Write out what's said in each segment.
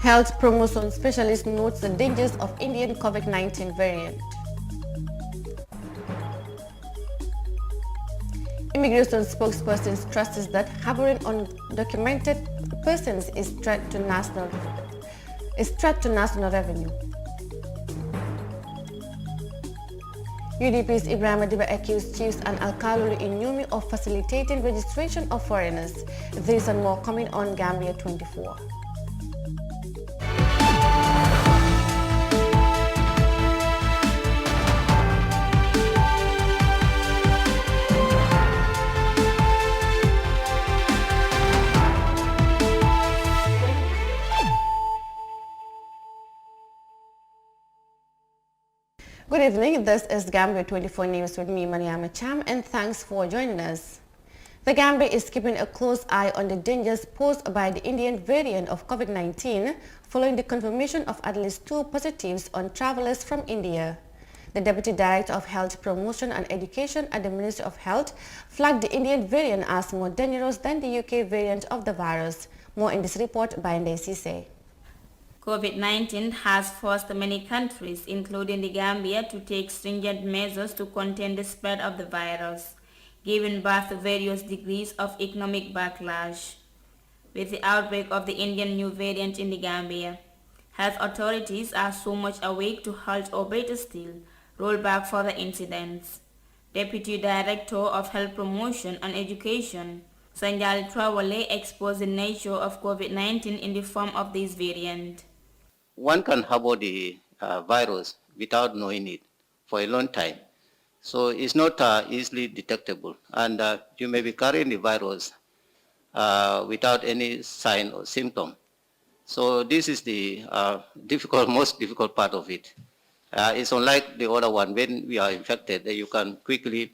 Health promotion specialist notes the dangers of Indian COVID-19 variant. Immigration spokesperson stresses that harboring undocumented persons is threat to national revenue. UDP's Ibrahim Adiba accused chiefs and Alkaluri in Nyumi of facilitating registration of foreigners. This and more coming on Gambia 24. Good evening, this is Gambia 24 News with me, Mariama Cham, and thanks for joining us. The Gambia is keeping a close eye on the dangers posed by the Indian variant of COVID-19 following the confirmation of at least 2 positives on travelers from India. The Deputy Director of Health Promotion and Education at the Ministry of Health flagged the Indian variant as more dangerous than the UK variant of the virus. More in this report by Ndesi Sise. COVID-19 has forced many countries, including the Gambia, to take stringent measures to contain the spread of the virus, giving birth to various degrees of economic backlash. With the outbreak of the Indian new variant in the Gambia, health authorities are so much awake to halt or better still, roll back further incidents. Deputy Director of Health Promotion and Education, Sanjali Trawale, exposed the nature of COVID-19 in the form of this variant. One can harbor the virus without knowing it for a long time. So it's not easily detectable. And you may be carrying the virus without any sign or symptom. So this is the most difficult part of it. It's unlike the other one. When we are infected, you can quickly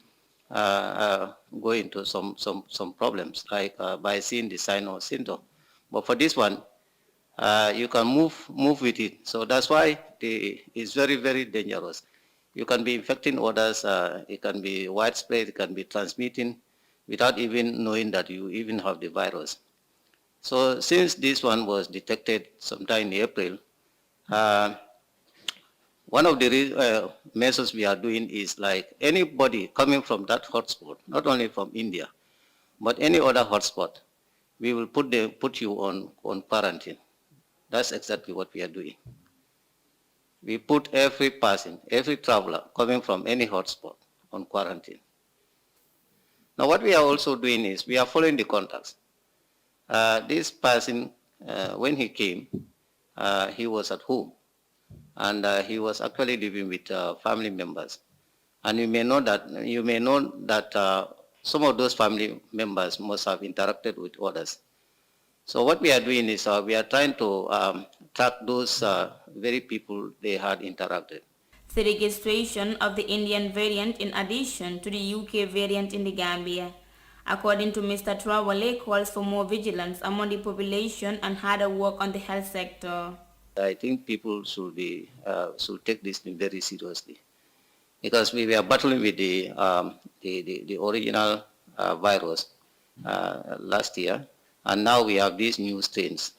go into some problems, like by seeing the sign or symptom. But for this one, you can move with it. So that's why it's very, very dangerous. You can be infecting others. It can be widespread. It can be transmitting without even knowing that you even have the virus. So since this one was detected sometime in April, one of the measures we are doing is like anybody coming from that hotspot, not only from India, but any other hotspot, we will put you on quarantine. That's exactly what we are doing. We put every person, every traveler coming from any hotspot on quarantine. Now what we are also doing is we are following the contacts. This person, when he came, he was at home, and he was actually living with family members. And you may know that some of those family members must have interacted with others. So what we are doing is we are trying to track those very people they had interacted. The registration of the Indian variant in addition to the UK variant in the Gambia, according to Mr. Trawale, calls for more vigilance among the population and harder work on the health sector. I think people should take this thing very seriously, because we were battling with the original virus last year. And now we have these new strains.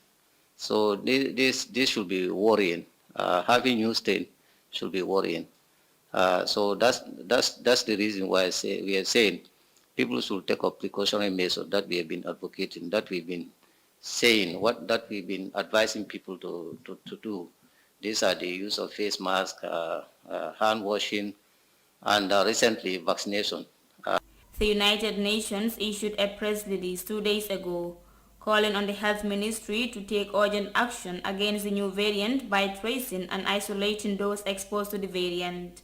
So this should be worrying. Having new strain should be worrying. So that's the reason why we are saying people should take up precautionary measures that we have been advocating, that we've been saying, that we've been advising people to do. These are the use of face mask, hand washing, and recently vaccination. The United Nations issued a press release 2 days ago calling on the Health Ministry to take urgent action against the new variant by tracing and isolating those exposed to the variant.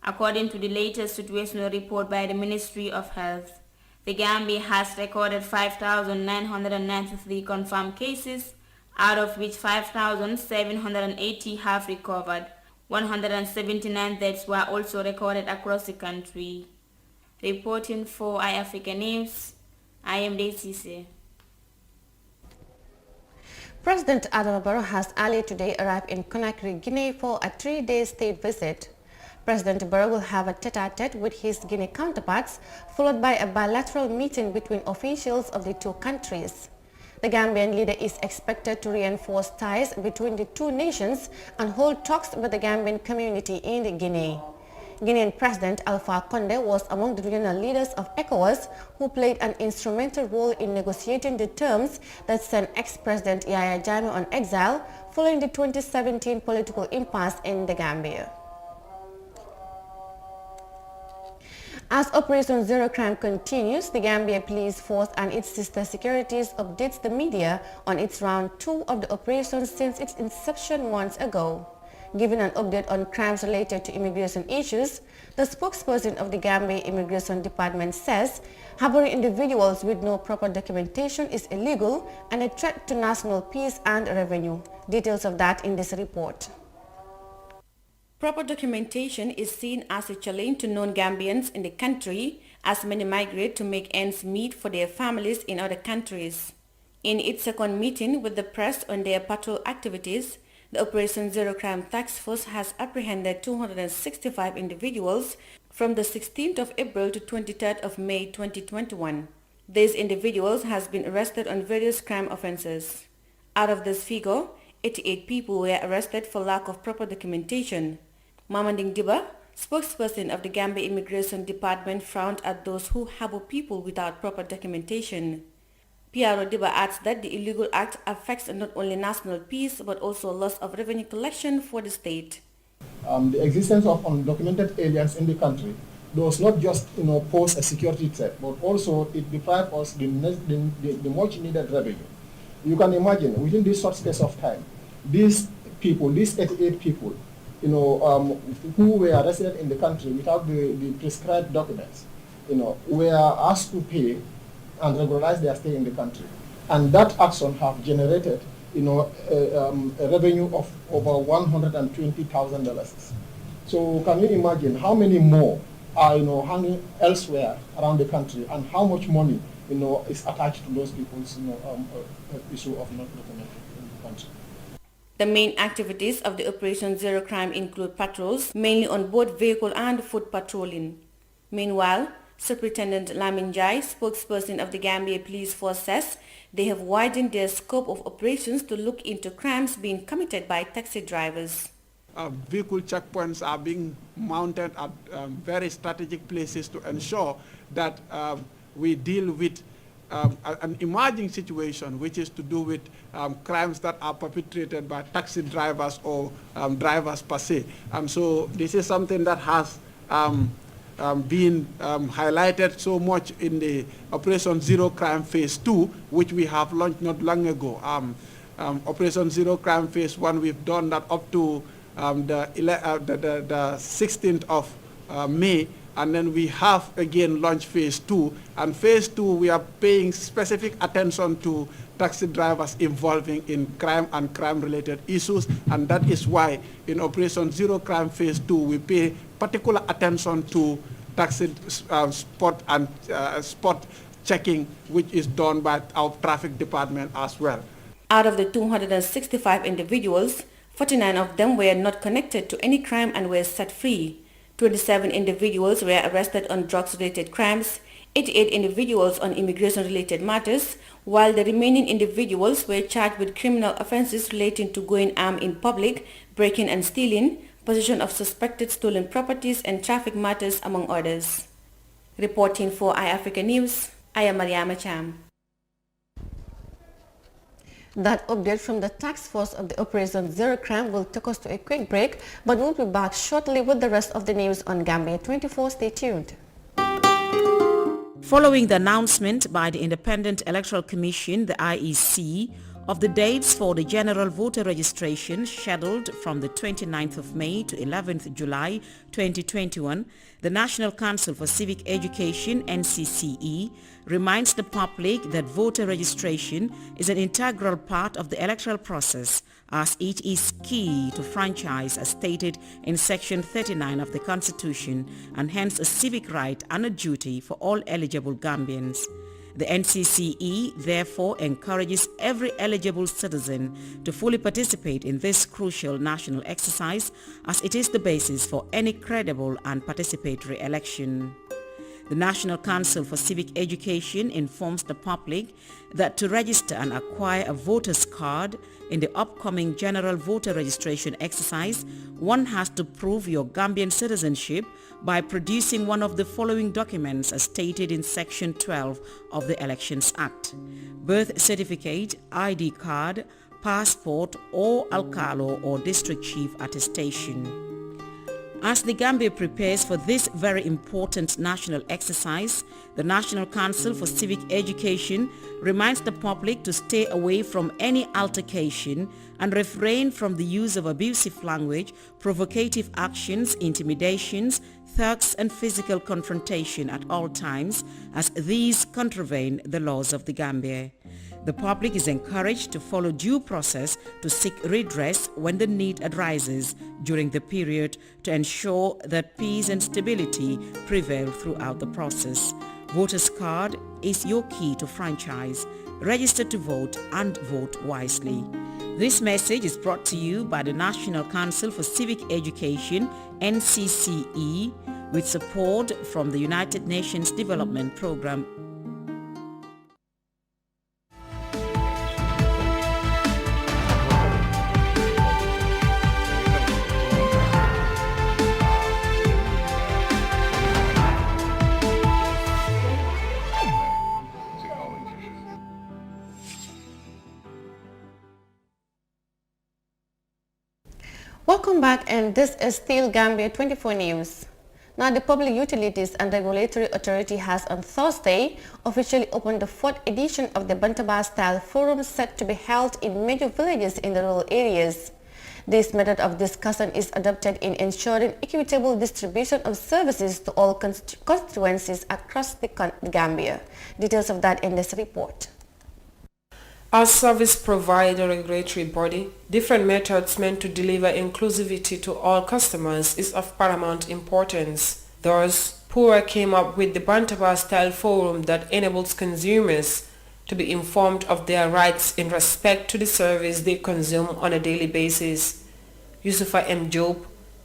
According to the latest situational report by the Ministry of Health, the Gambia has recorded 5,993 confirmed cases, out of which 5,780 have recovered. 179 deaths were also recorded across the country. Reporting for iAfrica News, I am Ndesi Sise. President Adama Barrow has earlier today arrived in Conakry, Guinea for a 3-day state visit. President Barrow will have a tete-a-tete with his Guinea counterparts, followed by a bilateral meeting between officials of the two countries. The Gambian leader is expected to reinforce ties between the two nations and hold talks with the Gambian community in Guinea. Guinean President Alpha Condé was among the regional leaders of ECOWAS who played an instrumental role in negotiating the terms that sent ex-President Yahya Jammeh on exile following the 2017 political impasse in the Gambia. As Operation Zero Crime continues, the Gambia Police Force and its sister securities updates the media on its round 2 of the operation since its inception months ago. Giving an update on crimes related to immigration issues, the spokesperson of the Gambia Immigration Department says harboring individuals with no proper documentation is illegal and a threat to national peace and revenue. Details of that in this report. Proper documentation is seen as a challenge to non-Gambians in the country as many migrate to make ends meet for their families in other countries. In its second meeting with the press on their patrol activities, the Operation Zero Crime Task Force has apprehended 265 individuals from the 16th of April to 23rd of May 2021. These individuals have been arrested on various crime offences. Out of this figure, 88 people were arrested for lack of proper documentation. Mamanding Diba, spokesperson of the Gambia Immigration Department, frowned at those who harbor people without proper documentation. Piero Diba adds that the illegal act affects not only national peace but also loss of revenue collection for the state. The existence of undocumented aliens in the country does not just pose a security threat, but also it deprives us the much needed revenue. You can imagine within this short space of time, these people, these 88 people, who were arrested in the country without the prescribed documents, were asked to pay and regularize their stay in the country. And that action have generated, a revenue of over $120,000. So can you imagine how many more are, hanging elsewhere around the country and how much money, is attached to those people's, issue of not documented in the country. The main activities of the Operation Zero Crime include patrols, mainly on both vehicle and foot patrolling. Meanwhile, Superintendent Lamin Jai, spokesperson of the Gambia Police Force, says they have widened their scope of operations to look into crimes being committed by taxi drivers. Vehicle checkpoints are being mounted at very strategic places to ensure that we deal with an emerging situation, which is to do with crimes that are perpetrated by taxi drivers or drivers per se. And so this is something that has been highlighted so much in the Operation Zero Crime Phase 2, which we have launched not long ago. Operation Zero Crime Phase 1, we've done that up to the 16th of May, and then we have again launched Phase 2. And Phase 2, we are paying specific attention to taxi drivers involving in crime and crime-related issues, and that is why in Operation Zero Crime Phase 2, we pay particular attention to taxi spot and spot checking, which is done by our traffic department as well. Out of the 265 individuals, 49 of them were not connected to any crime and were set free. 27 individuals were arrested on drugs-related crimes, 88 individuals on immigration-related matters, while the remaining individuals were charged with criminal offenses relating to going armed in public, breaking and stealing, possession of suspected stolen properties, and traffic matters, among others. Reporting for iAfrica News, I am Mariama Cham. That update from the task force of the Operation Zero Crime will take us to a quick break, but we'll be back shortly with the rest of the news on Gambia 24. Stay tuned. Following the announcement by the Independent Electoral Commission, the IEC, of the dates for the general voter registration scheduled from the 29th of May to 11th July 2021, the National Council for Civic Education, NCCE, reminds the public that voter registration is an integral part of the electoral process, as it is key to franchise as stated in Section 39 of the Constitution, and hence a civic right and a duty for all eligible Gambians. The NCCE therefore encourages every eligible citizen to fully participate in this crucial national exercise, as it is the basis for any credible and participatory election. The National Council for Civic Education informs the public that to register and acquire a voter's card in the upcoming general voter registration exercise, one has to prove your Gambian citizenship by producing one of the following documents as stated in Section 12 of the Elections Act: birth certificate, ID card, passport, or alcalo or district chief attestation. As the Gambia prepares for this very important national exercise, the National Council for Civic Education reminds the public to stay away from any altercation and refrain from the use of abusive language, provocative actions, intimidations, thugs and physical confrontation at all times, as these contravene the laws of the Gambia. The public is encouraged to follow due process to seek redress when the need arises during the period to ensure that peace and stability prevail throughout the process. Voters card is your key to franchise. Register to vote and vote wisely. This message is brought to you by the National Council for Civic Education, NCCE, with support from the United Nations Development Programme. Welcome back, and this is still Gambia 24 News. Now, the Public Utilities and Regulatory Authority has on Thursday officially opened the 4th edition of the Bantaba-style forum set to be held in major villages in the rural areas. This method of discussion is adopted in ensuring equitable distribution of services to all constituencies across the Gambia. Details of that in this report. As service provider regulatory body, different methods meant to deliver inclusivity to all customers is of paramount importance. Thus, PURA came up with the Bantaba-style forum that enables consumers to be informed of their rights in respect to the service they consume on a daily basis. Yusufa M. Job,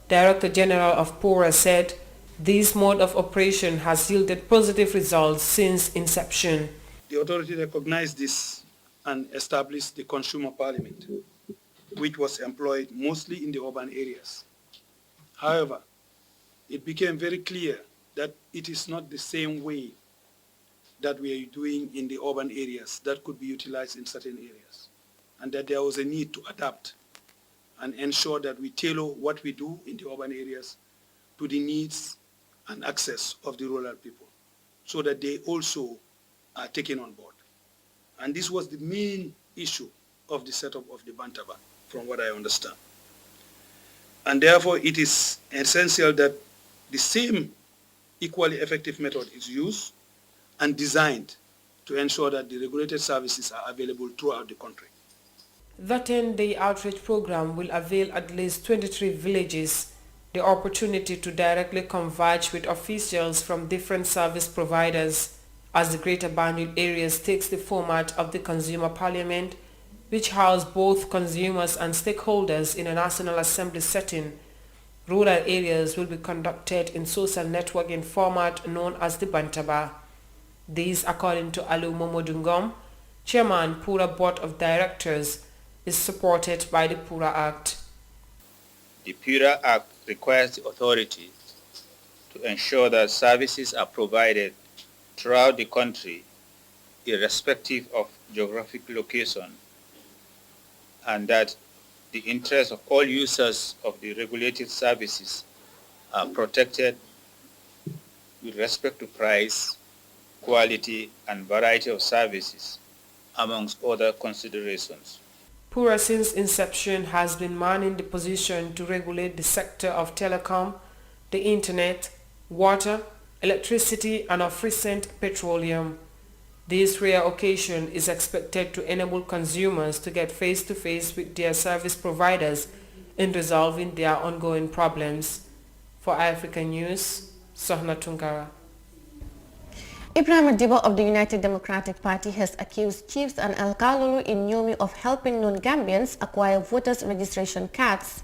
Director General of PURA, said this mode of operation has yielded positive results since inception. The authority recognized this and established the Consumer Parliament, which was employed mostly in the urban areas. However, it became very clear that it is not the same way that we are doing in the urban areas that could be utilized in certain areas, and that there was a need to adapt and ensure that we tailor what we do in the urban areas to the needs and access of the rural people, so that they also are taken on board. And this was the main issue of the setup of the Bantaba, from what I understand. And therefore, it is essential that the same equally effective method is used and designed to ensure that the regulated services are available throughout the country. The 10-day outreach program will avail at least 23 villages the opportunity to directly converge with officials from different service providers, as the Greater Banjul areas takes the format of the Consumer Parliament, which house both consumers and stakeholders in a National Assembly setting. Rural areas will be conducted in social networking format known as the Bantaba. This, according to Alu Momodungom, Chairman Pura Board of Directors, is supported by the Pura Act. The Pura Act requires the authority to ensure that services are provided throughout the country, irrespective of geographic location, and that the interests of all users of the regulated services are protected with respect to price, quality, and variety of services, amongst other considerations. PURA since inception has been manning the position to regulate the sector of telecom, the internet, water, electricity, and of recent petroleum. This rare occasion is expected to enable consumers to get face-to-face with their service providers in resolving their ongoing problems. For African News, Sohna Tungara. Ibrahim Dibo of the United Democratic Party has accused chiefs and El Kalulu in Niamey of helping non-Gambians acquire voters' registration cards.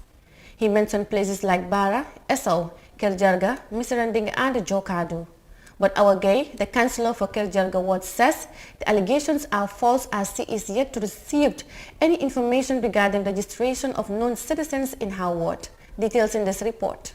He mentioned places like Bara, Esau, Kerjarga, Misiranding and Jokadu. But our Gay, the councillor for Kirjarga Ward, says the allegations are false as he is yet to receive any information regarding registration of non-citizens in her ward. Details in this report.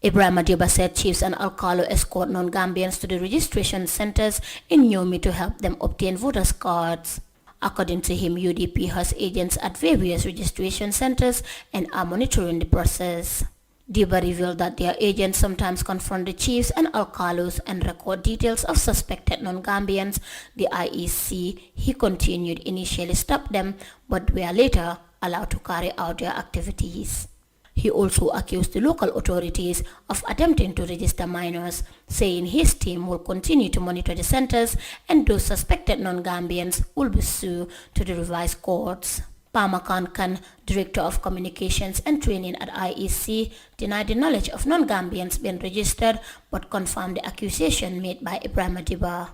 Ibrahim Adiba said chiefs and Alcalo escort non-Gambians to the registration centers in Yomi to help them obtain voters' cards. According to him, UDP has agents at various registration centers and are monitoring the process. Diba revealed that their agents sometimes confront the chiefs and alcalos and record details of suspected non-Gambians. The IEC, he continued, initially stopped them but were later allowed to carry out their activities. He also accused the local authorities of attempting to register minors, saying his team will continue to monitor the centers and those suspected non-Gambians will be sued to the revised courts. Palmer Khan, Director of Communications and Training at IEC, denied the knowledge of non-Gambians being registered but confirmed the accusation made by Ibrahim Adiba.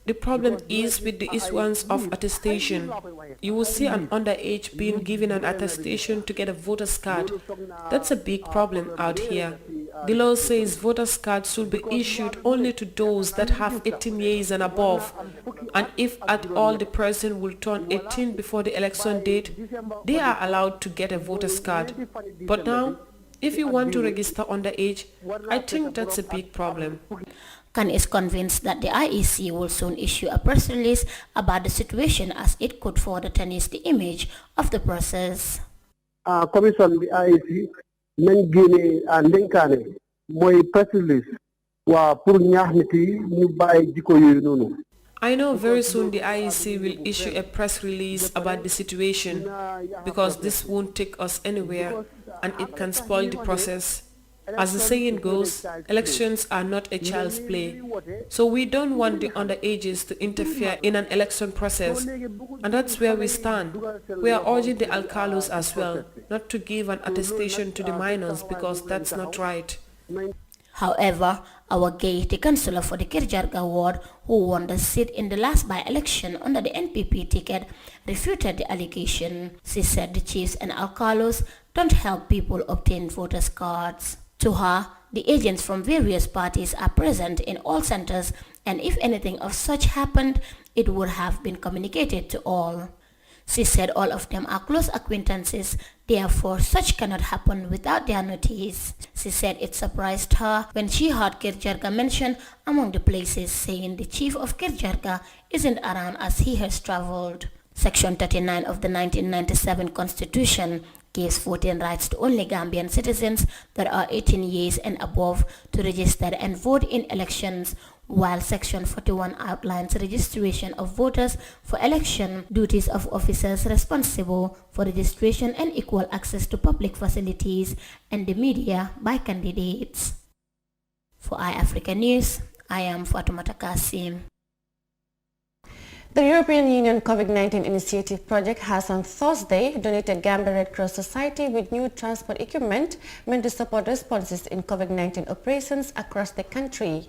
The problem is with the issuance of attestation. You will see an underage being given an attestation to get a voter's card. That's a big problem out here. The law says voter's cards should be issued only to those that have 18 years and above. And if at all the person will turn 18 before the election date, they are allowed to get a voter's card. But now, if you want to register underage, I think that's a big problem. Khan is convinced that the IEC will soon issue a press release about the situation as it could further tarnish the image of the process. Commission the IEC Nangine and Linkane Moy press release wa pour ñaax nit yi ñu bàyyi jikko yooyu noonu. I know very soon the IEC will issue a press release about the situation because this won't take us anywhere and it can spoil the process. As the saying goes, elections are not a child's play. So we don't want the underages to interfere in an election process. And that's where we stand. We are urging the alcalos as well not to give an attestation to the minors because that's not right. However, our Gay, the councillor for the Kirjarga ward, who won the seat in the last by-election under the NPP ticket, refuted the allegation. She said the chiefs and alcalos don't help people obtain voters' cards. To her, the agents from various parties are present in all centers, and if anything of such happened, it would have been communicated to all. She said all of them are close acquaintances, therefore such cannot happen without their notice. She said it surprised her when she heard Kirjarga mentioned among the places, saying the chief of Kirjarga isn't around as he has traveled. Section 39 of the 1997 Constitution gives voting rights to only Gambian citizens that are 18 years and above to register and vote in elections, while Section 41 outlines registration of voters for election, duties of officers responsible for registration and equal access to public facilities, and the media by candidates. For iAfrica News, I am Fatoumata Kasim. The European Union COVID-19 Initiative Project has on Thursday donated Gambia Red Cross Society with new transport equipment meant to support responses in COVID-19 operations across the country.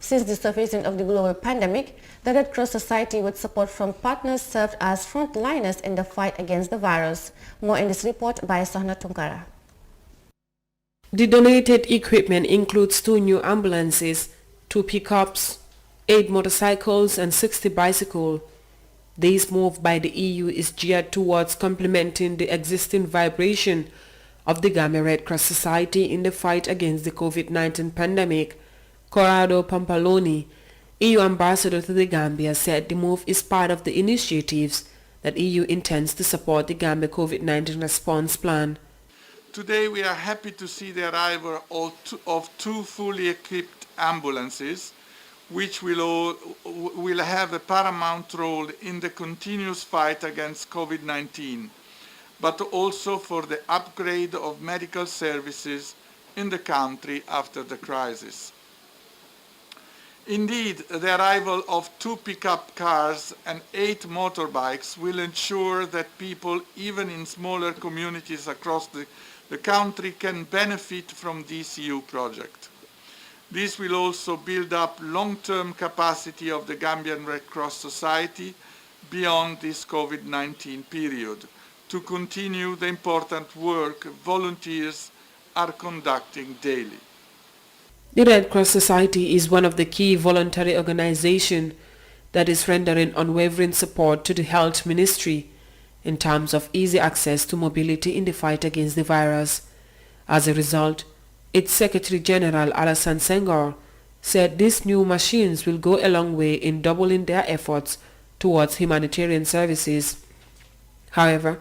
Since the surfacing of the global pandemic, the Red Cross Society with support from partners served as frontliners in the fight against the virus. More in this report by Sohna Tunkara. The donated equipment includes 2 new ambulances, 2 pickups, 8 motorcycles and 60 bicycles. This move by the EU is geared towards complementing the existing vibration of the Gambia Red Cross Society in the fight against the COVID-19 pandemic. Corrado Pampaloni, EU ambassador to the Gambia, said the move is part of the initiatives that EU intends to support the Gambia COVID-19 response plan. Today we are happy to see the arrival of 2 fully equipped ambulances which will have a paramount role in the continuous fight against COVID-19, but also for the upgrade of medical services in the country after the crisis. Indeed, the arrival of 2 pickup cars and 8 motorbikes will ensure that people, even in smaller communities across the country, can benefit from this EU project. This will also build up long-term capacity of the Gambian Red Cross Society beyond this COVID-19 period, to continue the important work volunteers are conducting daily. The Red Cross Society is one of the key voluntary organizations that is rendering unwavering support to the Health Ministry in terms of easy access to mobility in the fight against the virus. As a result, its Secretary General Alassane Senghor said these new machines will go a long way in doubling their efforts towards humanitarian services. However,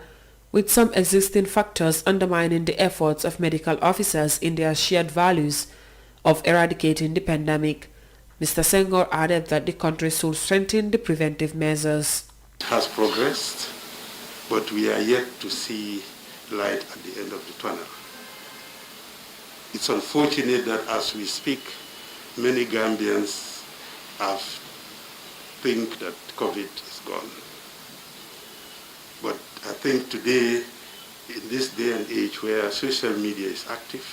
with some existing factors undermining the efforts of medical officers in their shared values of eradicating the pandemic, Mr. Senghor added that the country should strengthen the preventive measures. It has progressed, but we are yet to see light at the end of the tunnel. It's unfortunate that as we speak, many Gambians think that COVID is gone. But I think today, in this day and age where social media is active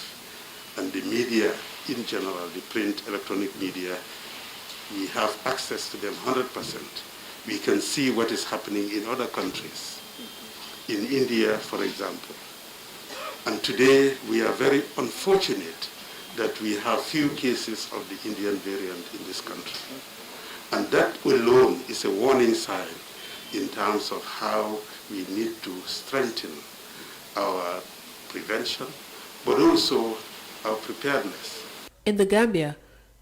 and the media in general, the print, electronic media, we have access to them 100%. We can see what is happening in other countries, in India, for example. And today, we are very unfortunate that we have few cases of the Indian variant in this country. And that alone is a warning sign in terms of how we need to strengthen our prevention, but also our preparedness. In the Gambia,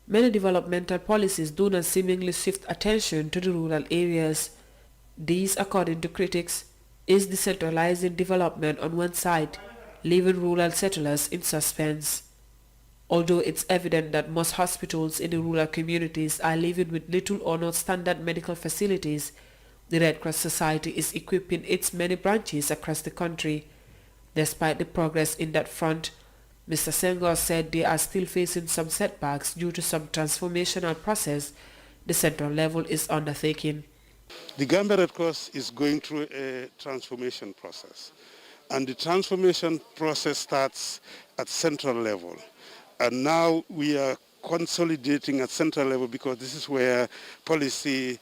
many developmental policies do not seemingly shift attention to the rural areas. These, according to critics, is decentralizing development on one side, leaving rural settlers in suspense. Although it's evident that most hospitals in the rural communities are living with little or no standard medical facilities, the Red Cross Society is equipping its many branches across the country. Despite the progress in that front, Mr. Senghor said they are still facing some setbacks due to some transformational process the central level is undertaking. The Gambia Red Cross is going through a transformation process. And the transformation process starts at central level. And now we are consolidating at central level because this is where policy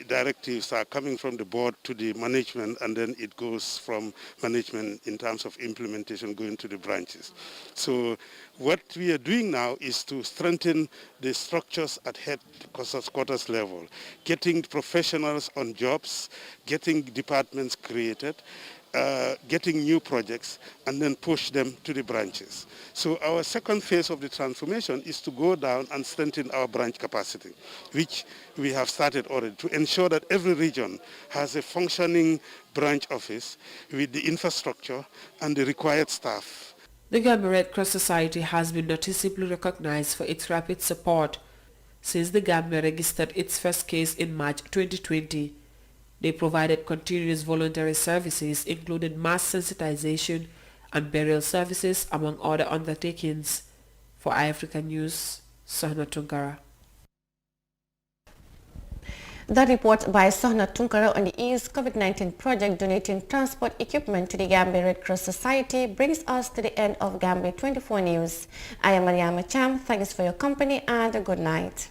directives are coming from the board to the management, and then it goes from management in terms of implementation going to the branches. So what we are doing now is to strengthen the structures at headquarters level, getting professionals on jobs, getting departments created, getting new projects, and then push them to the branches. So our second phase of the transformation is to go down and strengthen our branch capacity, which we have started already, to ensure that every region has a functioning branch office with the infrastructure and the required staff. The Gambia Red Cross Society has been noticeably recognized for its rapid support since the Gambia registered its first case in March 2020. They provided continuous voluntary services, including mass sensitization and burial services, among other undertakings. For iAfrica News, Sohna Tunkara. The report by Sohna Tunkara on the EU's COVID-19 project donating transport equipment to the Gambia Red Cross Society brings us to the end of Gambia 24 News. I am Mariama Cham. Thanks for your company and a good night.